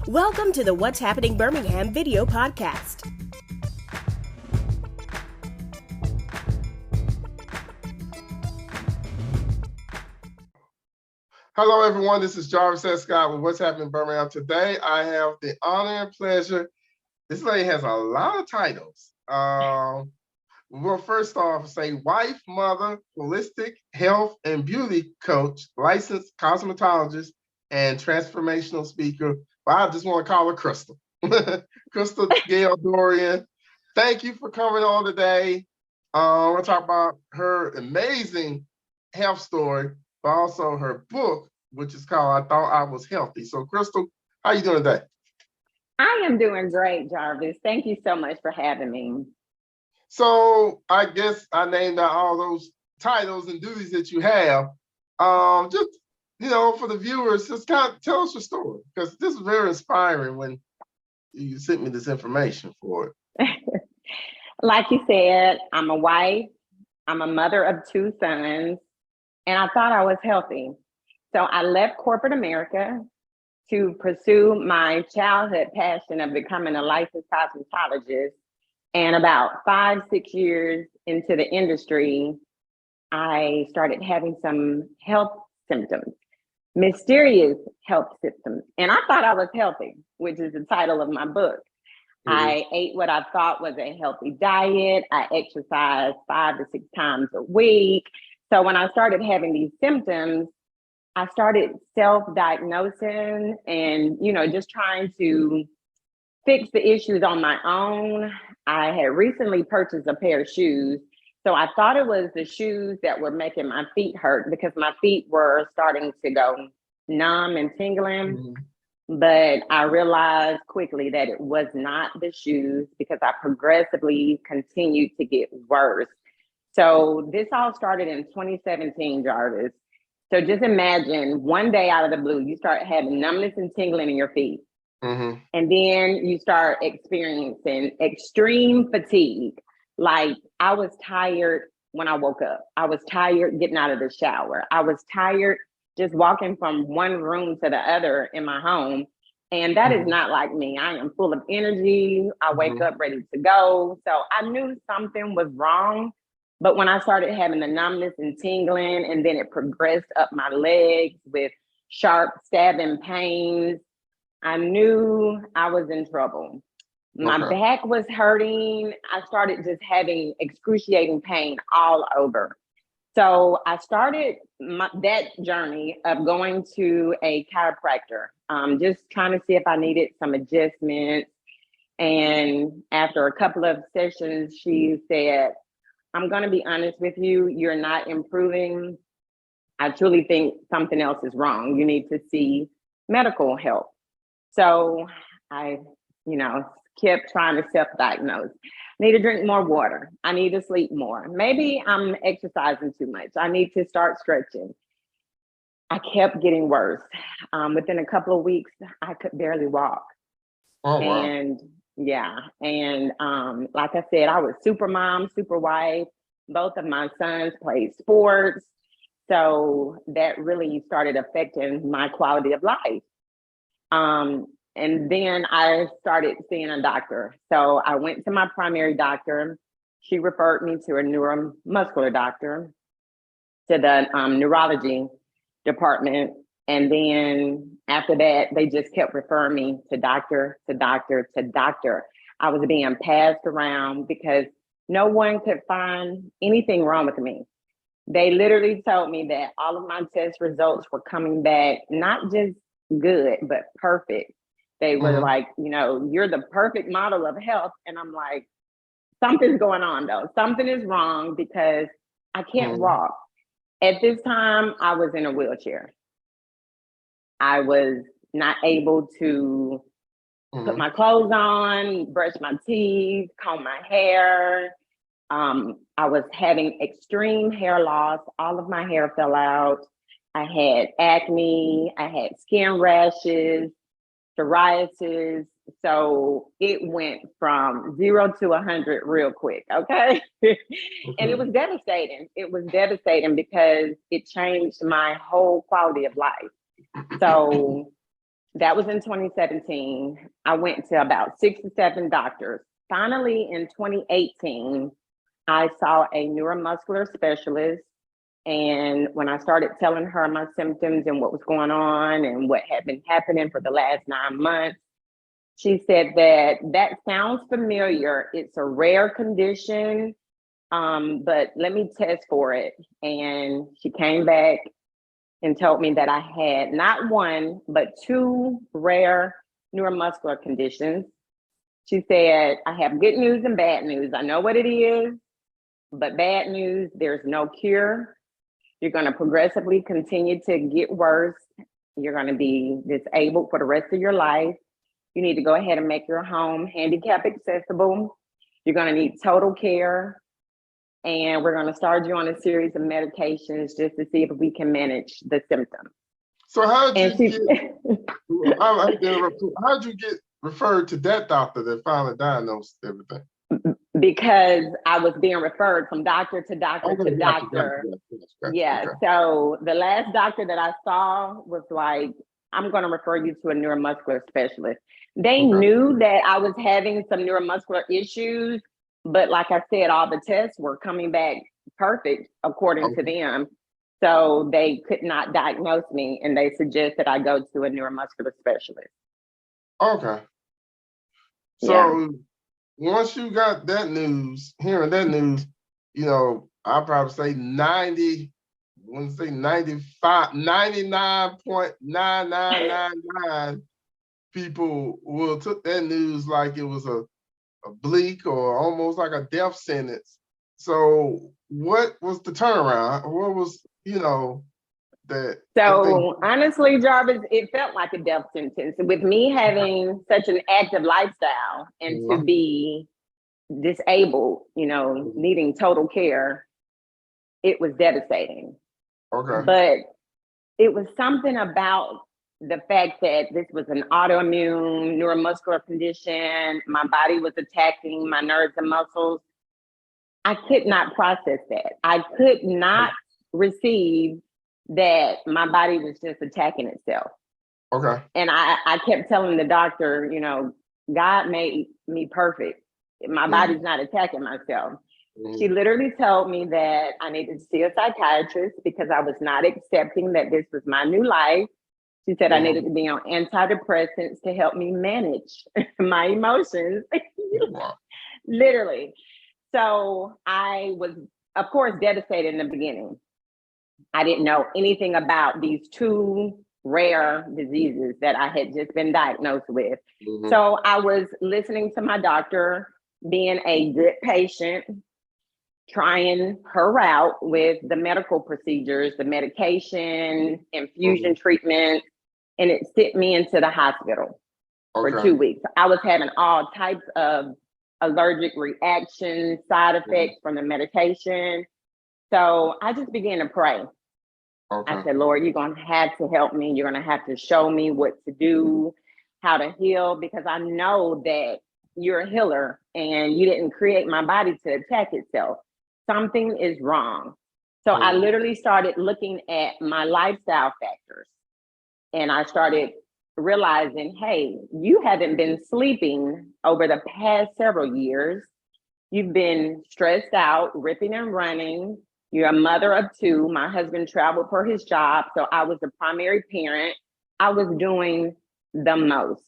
Welcome to the What's Happening Birmingham video podcast. Hello, everyone. This is Jarvis S. Scott with What's Happening Birmingham. Today, I have the honor and pleasure. This lady has a lot of titles. We'll first off say wife, mother, holistic health and beauty coach, licensed cosmetologist, and transformational speaker. Well, I just want to call her Crystal. Crystal Gayle Dorion. Thank you for coming on today. We'll talk about her amazing health story, but also her book, which is called I Thought I Was Healthy. So, Crystal, how you doing today? I am doing great, Jarvis. Thank you so much for having me. So, I guess I named out all those titles and duties that you have. Just, for the viewers, just kind of tell us your story, because this is very inspiring when you sent me this information for it. Like you said, I'm a wife, I'm a mother of 2 sons, and I thought I was healthy. So I left corporate America to pursue my childhood passion of becoming a licensed cosmetologist. And about 5-6 years into the industry, I started having some health symptoms, mysterious health symptoms. And I thought I was healthy, which is the title of my book. I ate what I thought was a healthy diet. I exercised 5 to 6 times a week. So when I started having these symptoms, I started self-diagnosing and, just trying to fix the issues on my own. I had recently purchased a pair of shoes. So I thought it was the shoes that were making my feet hurt because my feet were starting to go numb and tingling. But I realized quickly that it was not the shoes because I progressively continued to get worse. So this all started in 2017, Jarvis. So just imagine one day out of the blue, you start having numbness and tingling in your feet. And then you start experiencing extreme fatigue. Like I was tired when I woke up. I was tired getting out of the shower. I was tired just walking from one room to the other in my home. And that is not like me. I am full of energy. I wake up ready to go. So I knew something was wrong. But when I started having the numbness and tingling, and then it progressed up my legs with sharp stabbing pains, I knew I was in trouble. My back was hurting. I started just having excruciating pain all over. So I started that journey of going to a chiropractor, just trying to see if I needed some adjustments. And after a couple of sessions, she said, I'm going to be honest with you, you're not improving. I truly think something else is wrong. You need to see medical help. So I, kept trying to self-diagnose. I need to drink more water. I need to sleep more. Maybe I'm exercising too much. I need to start stretching. I kept getting worse. Within a couple of weeks, I could barely walk. Oh, wow. And like I said, I was super mom, super wife. Both of my sons played sports. So that really started affecting my quality of life. And then I started seeing a doctor. So I went to my primary doctor. She referred me to a neuromuscular doctor, to the neurology department. And then after that, they just kept referring me to doctor, to doctor, to doctor. I was being passed around because no one could find anything wrong with me. They literally told me that all of my test results were coming back, not just good, but perfect. They were like, you're the perfect model of health. And I'm like, something's going on though. Something is wrong because I can't walk. At this time, I was in a wheelchair. I was not able to put my clothes on, brush my teeth, comb my hair. I was having extreme hair loss. All of my hair fell out. I had acne. I had skin rashes, psoriasis. So it went from 0 to 100 real quick, okay? And it was devastating. It was devastating because it changed my whole quality of life. So That was in 2017. I went to about 6 to 7 doctors. Finally, in 2018, I saw a neuromuscular specialist. And when I started telling her my symptoms and what was going on and what had been happening for the last 9 months, she said that sounds familiar. It's a rare condition, but let me test for it. And she came back and told me that I had not one, but 2 rare neuromuscular conditions. She said, I have good news and bad news. I know what it is, but bad news, there's no cure. You're going to progressively continue to get worse. You're going to be disabled for the rest of your life. You need to go ahead and make your home handicap accessible. You're going to need total care. And we're going to start you on a series of medications just to see if we can manage the symptoms. So how did you get referred to that doctor that finally diagnosed everything? Because I was being referred from doctor to doctor to doctor. Yeah. Okay. So the last doctor that I saw was like, I'm going to refer you to a neuromuscular specialist. They knew that I was having some neuromuscular issues, but like I said, all the tests were coming back perfect according to them. So they could not diagnose me, and they suggested I go to a neuromuscular specialist. Okay. So once you got that news, hearing that news, I'll probably say 99.9999 people will took that news like it was a bleak or almost like a death sentence. So what was the turnaround? What was, that? So honestly, Jarvis, it felt like a death sentence. With me having such an active lifestyle and to be disabled, needing total care, it was devastating. Okay. But it was something about the fact that this was an autoimmune neuromuscular condition. My body was attacking my nerves and muscles. I could not process that. I could not receive that my body was just attacking itself. Okay. And I kept telling the doctor, God made me perfect. My body's not attacking myself. She literally told me that I needed to see a psychiatrist because I was not accepting that this was my new life. She said I needed to be on antidepressants to help me manage my emotions. Literally. So I was, of course, devastated in the beginning. I didn't know anything about these 2 rare diseases that I had just been diagnosed with. So I was listening to my doctor, being a good patient, trying her route with the medical procedures, the medication, infusion treatment, and it sent me into the hospital for 2 weeks. I was having all types of allergic reactions, side effects from the medication. So I just began to pray. I said, Lord, you're going to have to help me. You're going to have to show me what to do, how to heal, because I know that you're a healer and you didn't create my body to attack itself. Something is wrong. So I literally started looking at my lifestyle factors, and I started realizing, hey, you haven't been sleeping over the past several years. You've been stressed out, ripping and running. You're a mother of 2. My husband traveled for his job, so I was the primary parent. I was doing the most.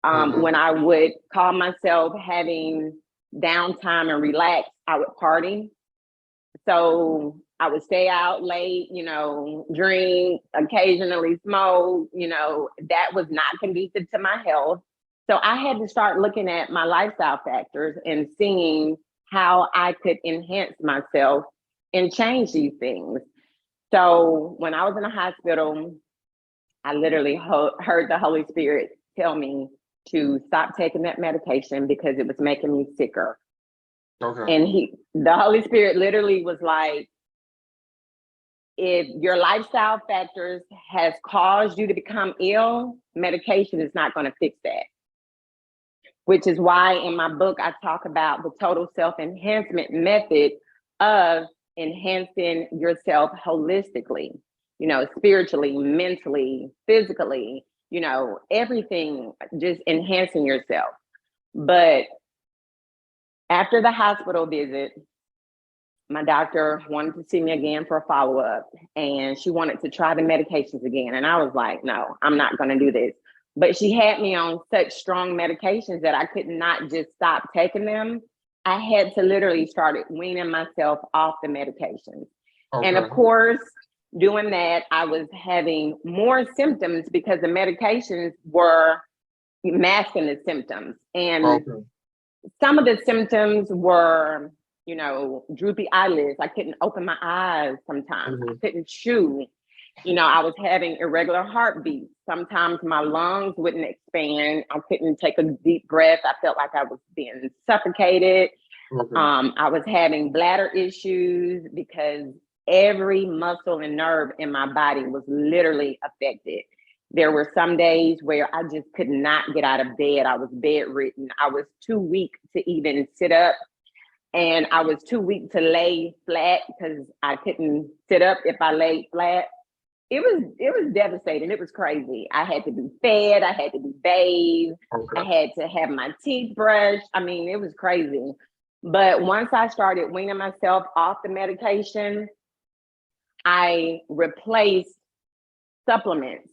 When I would call myself having downtime and relax, I would party. So I would stay out late, drink, occasionally smoke, that was not conducive to my health. So I had to start looking at my lifestyle factors and seeing how I could enhance myself and change these things. So when I was in the hospital, I literally heard the Holy Spirit tell me to stop taking that medication because it was making me sicker. Okay. And the Holy Spirit literally was like, if your lifestyle factors has caused you to become ill, medication is not going to fix that. Which is why in my book, I talk about the total self-enhancement method of enhancing yourself holistically, spiritually, mentally, physically, everything, just enhancing yourself. But after the hospital visit, my doctor wanted to see me again for a follow-up, and she wanted to try the medications again. And I was like, no, I'm not going to do this. But she had me on such strong medications that I could not just stop taking them. I had to literally start weaning myself off the medications. Okay. And of course, doing that, I was having more symptoms because the medications were masking the symptoms. And some of the symptoms were, droopy eyelids. I couldn't open my eyes sometimes. I couldn't chew. I was having irregular heartbeats. Sometimes my lungs wouldn't expand. I couldn't take a deep breath. I felt like I was being suffocated. I was having bladder issues because every muscle and nerve in my body was literally affected. There were some days where I just could not get out of bed. I was bedridden. I was too weak to even sit up. And I was too weak to lay flat because I couldn't sit up if I laid flat. It was devastating. It was crazy. I had to be fed. I had to be bathed. I had to have my teeth brushed. I mean, it was crazy. But once I started weaning myself off the medication, I replaced supplements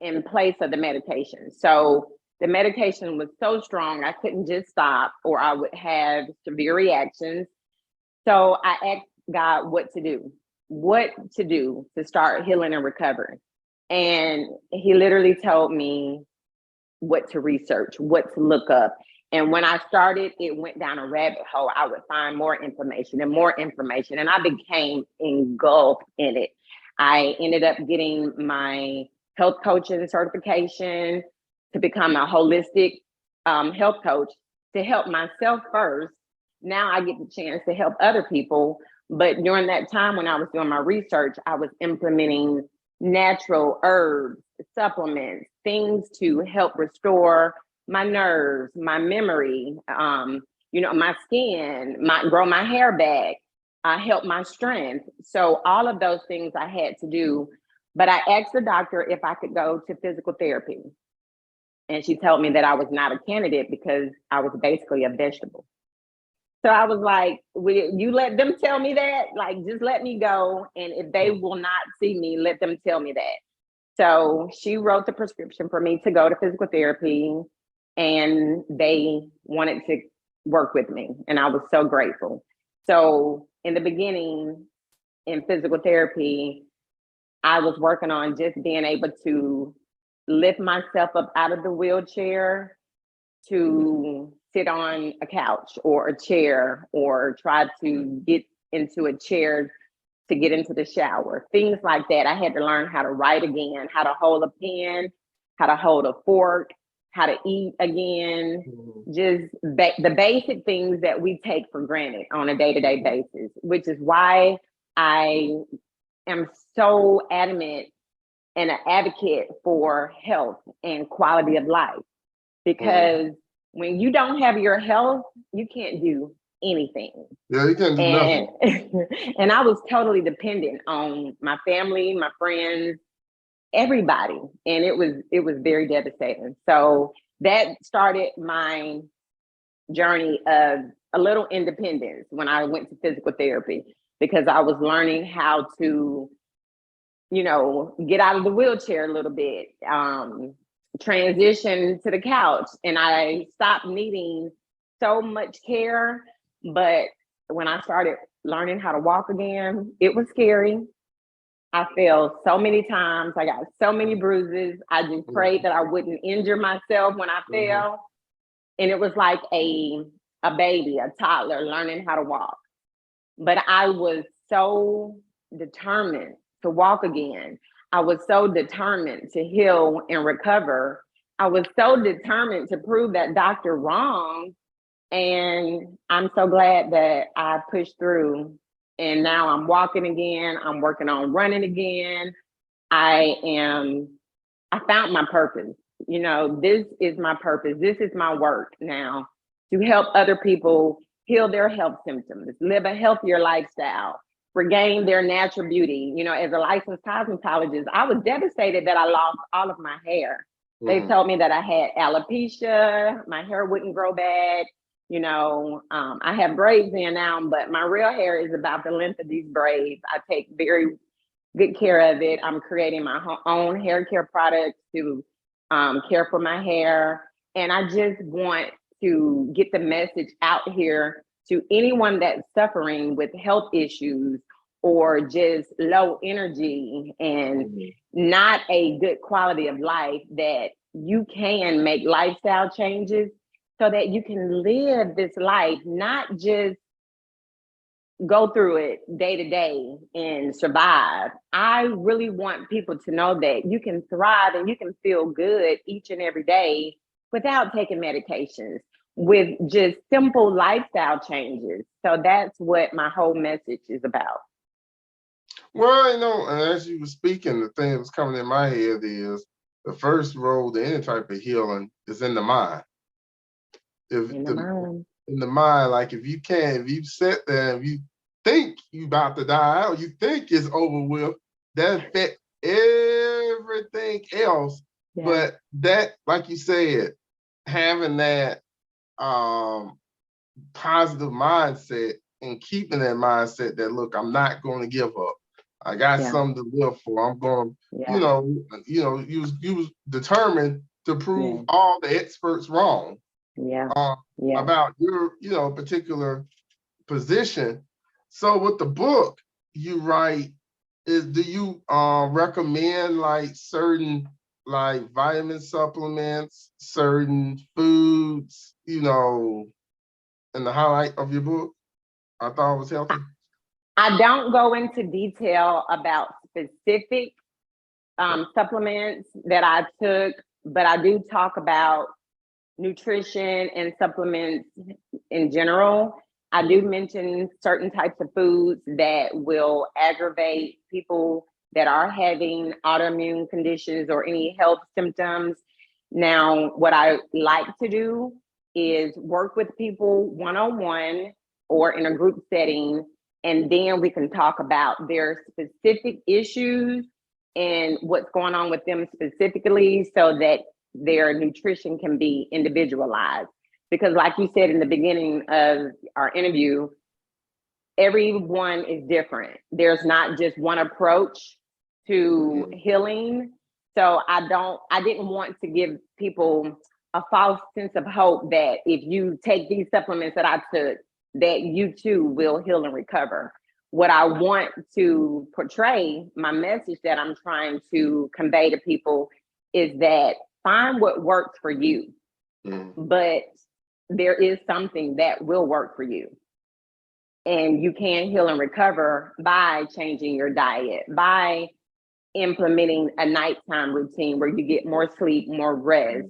in place of the medication. So the medication was so strong, I couldn't just stop or I would have severe reactions. So I asked God what to do to start healing and recovering. And he literally told me what to research, what to look up. And when I started, it went down a rabbit hole. I would find more information, and I became engulfed in it. I ended up getting my health coaching certification to become a holistic health coach to help myself first. Now I get the chance to help other people. But during that time when I was doing my research, I was implementing natural herbs, supplements, things to help restore my nerves, my memory, my skin, grow my hair back, help my strength. So all of those things I had to do. But I asked the doctor if I could go to physical therapy. And she told me that I was not a candidate because I was basically a vegetable. So I was like, will you let them tell me that? Like, just let me go. And if they will not see me, let them tell me that. So she wrote the prescription for me to go to physical therapy, and they wanted to work with me. And I was so grateful. So in the beginning, in physical therapy, I was working on just being able to lift myself up out of the wheelchair to sit on a couch or a chair, or try to get into a chair to get into the shower, things like that. I had to learn how to write again, how to hold a pen, how to hold a fork, how to eat again, just the basic things that we take for granted on a day-to-day basis, which is why I am so adamant and an advocate for health and quality of life. Because when you don't have your health, you can't do anything. Yeah, you can't do nothing. And I was totally dependent on my family, my friends, everybody. And it was very devastating. So that started my journey of a little independence when I went to physical therapy, because I was learning how to, get out of the wheelchair a little bit, transition to the couch, and I stopped needing so much care. But when I started learning how to walk again, it was scary. I fell so many times. I got so many bruises. I just prayed that I wouldn't injure myself when I fell. And it was like a baby, a toddler learning how to walk. But I was so determined to walk again. I was so determined to heal and recover. I was so determined to prove that doctor wrong. And I'm so glad that I pushed through. And now I'm walking again. I'm working on running again. I found my purpose. This is my purpose. This is my work now, to help other people heal their health symptoms, live a healthier lifestyle, regain their natural beauty. As a licensed cosmetologist, I was devastated that I lost all of my hair. They told me that I had alopecia, my hair wouldn't grow back. I have braids in now, but my real hair is about the length of these braids. I take very good care of it. I'm creating my own hair care products to care for my hair. And I just want to get the message out here to anyone that's suffering with health issues or just low energy and not a good quality of life, that you can make lifestyle changes so that you can live this life, not just go through it day to day and survive. I really want people to know that you can thrive and you can feel good each and every day without taking medications, with just simple lifestyle changes. So that's what my whole message is about. Well, as you were speaking, the thing that was coming in my head is the first road to any type of healing is in the mind. In the mind, like if you sit there and you think you about to die or you think it's over with, that affects everything else. Yeah. But that, like you said, having that positive mindset and keeping that mindset that, look, I'm not going to give up. I got something to live for. I'm going, you was determined to prove all the experts wrong. About your, particular position. So with the book you write, do you recommend like certain like vitamin supplements, certain foods, in the highlight of your book? I thought it was healthy. I don't go into detail about specific supplements that I took, but I do talk about nutrition and supplements in general. I do mention certain types of foods that will aggravate people that are having autoimmune conditions or any health symptoms. Now, what I like to do is work with people one-on-one or in a group setting, and then we can talk about their specific issues and what's going on with them specifically so that their nutrition can be individualized. Because like you said in the beginning of our interview, everyone is different. There's not just one approach to healing. So I didn't want to give people a false sense of hope that if you take these supplements that I took, that you too will heal and recover. What I want to portray, my message that I'm trying to convey to people is that find what works for you, but there is something that will work for you. And you can heal and recover by changing your diet, by implementing a nighttime routine where you get more sleep, more rest.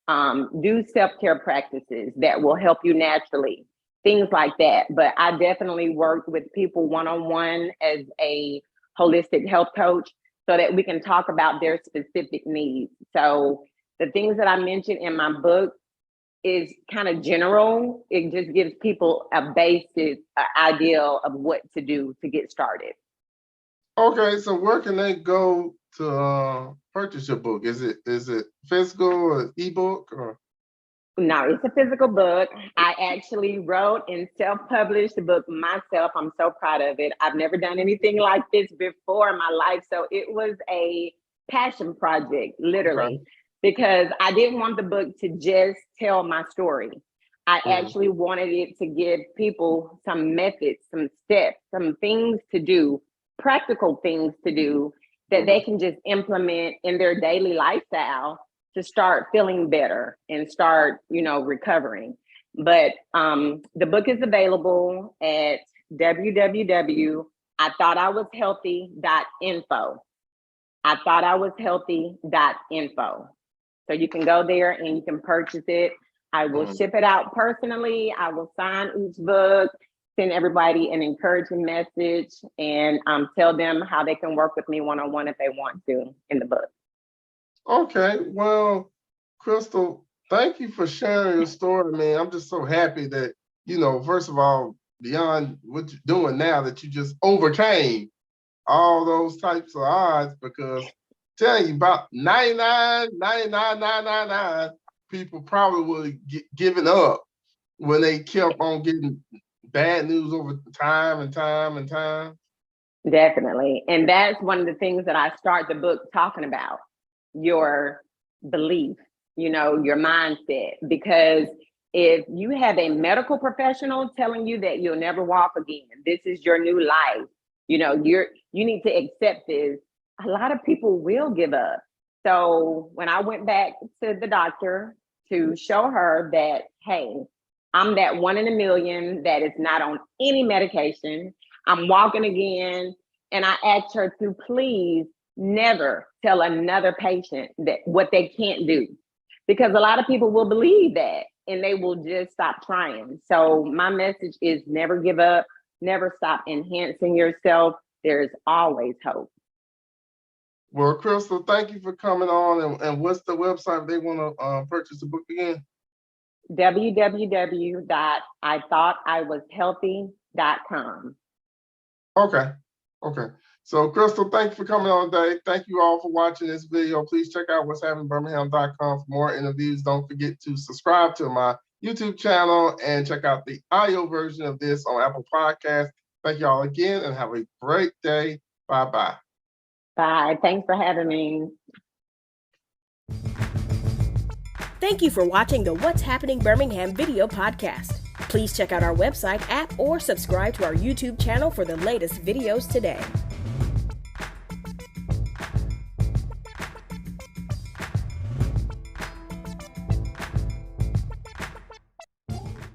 Do self-care practices that will help you naturally, things like that. But I definitely work with people one-on-one as a holistic health coach so that we can talk about their specific needs. So the things that I mentioned in my book is kind of general. It just gives people a basic idea of what to do to get started. Okay, so where can they go to purchase your book? Is it physical or ebook or? No, it's a physical book. I actually wrote and self-published the book myself. I'm so proud of it. I've never done anything like this before in my life. So it was a passion project, literally, because I didn't want the book to just tell my story. I actually wanted it to give people some methods, some steps, some things to do, practical things to do that they can just implement in their daily lifestyle to start feeling better and start, recovering. But the book is available at www.ithoughtIwashealthy.info. ithoughtIwashealthy.info. So you can go there and you can purchase it. I will ship it out personally. I will sign each book, send everybody an encouraging message, and tell them how they can work with me one-on-one if they want to in the book. Okay, well, Crystal, thank you for sharing your story, man. I'm just so happy that, first of all, beyond what you're doing now, that you just overcame all those types of odds, because telling you, about 99.99999 people probably would have given up when they kept on getting bad news over time and time and time. Definitely. And that's one of the things that I start the book talking about, your belief, your mindset. Because if you have a medical professional telling you that you'll never walk again, this is your new life, you need to accept this, a lot of people will give up. So when I went back to the doctor to show her that, hey, I'm that 1 in a million that is not on any medication, I'm walking again. And I asked her to please never tell another patient that what they can't do, because a lot of people will believe that and they will just stop trying. So my message is never give up, never stop enhancing yourself. There's always hope. Well, Crystal, thank you for coming on. And what's the website if they want to purchase the book again? www.ithoughtIwashealthy.com. Okay. So, Crystal, thank you for coming on today. Thank you all for watching this video. Please check out what'shappeningbirmingham.com for more interviews. Don't forget to subscribe to my YouTube channel and check out the audio version of this on Apple Podcasts. Thank you all again and have a great day. Bye-bye. Bye. Thanks for having me. Thank you for watching the What's Happening Birmingham video podcast. Please check out our website, app, or subscribe to our YouTube channel for the latest videos today.